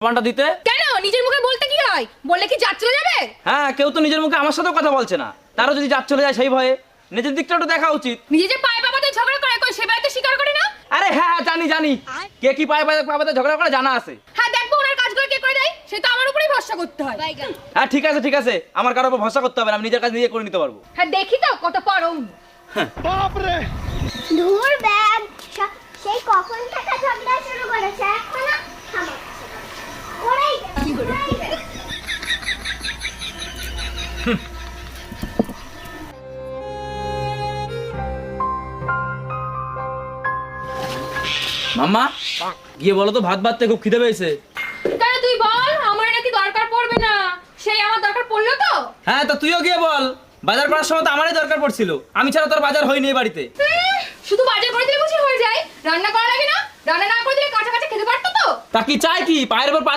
প্রমাণটা দিতে। কেন নিজের মুখে বলতে কি হয়? বললে কি জাত চলে যাবে? হ্যাঁ, কেউ তো নিজের মুখে আমার সাথেও কথা বলছে না, তারও যদি জাত চলে যায় সেই ভয়ে নিজের দিকটা একটু দেখা উচিত। নিজে যে পায়ে বাবাতে ঝগড়া করে কই সে বাড়িতে স্বীকার করে না? আরে হ্যাঁ হ্যাঁ, জানি জানি, কে কি পায়ে পায়ে ঝগড়া করে জানা আছে। হ্যাঁ দেখবো ওনার কাজগুলো কে করে দেয়, সে তো আমার উপরেই ভরসা করতে হয়। হ্যাঁ ঠিক আছে ঠিক আছে, আমার কারোর উপর ভরসা করতে হবে না, আমি নিজের কাজ নিজে করে নিতে পারবো। হ্যাঁ দেখি তো কত পারো। ধুর ব্যাগ সেই কখন থেকে ঝগড়া শুরু করেছে এখনো থামাচ্ছে না। ওরাই মাম্মা, গিয়ে বলো তো ভাত ভাততে খুব খিদে পেয়েছে। তাহলে তুই বল, আমার নাকি দরকার পড়বে না, সেই আমার দরকার পড়লো তো। হ্যাঁ তো তুইও গিয়ে বল, বাজার করার সময় তো আমারই দরকার পড়ছিল, আমি ছাড়া তোর বাজার হয়নি এই বাড়িতে। শুধু বাজার করে দিলে বুঝি হয়ে যায়? রান্না করা লাগে না? রান্না না করে দিলে কাঁচা কাঁচা খেতে পারতো তো। তা কি চাই কি, পায়ের উপর পা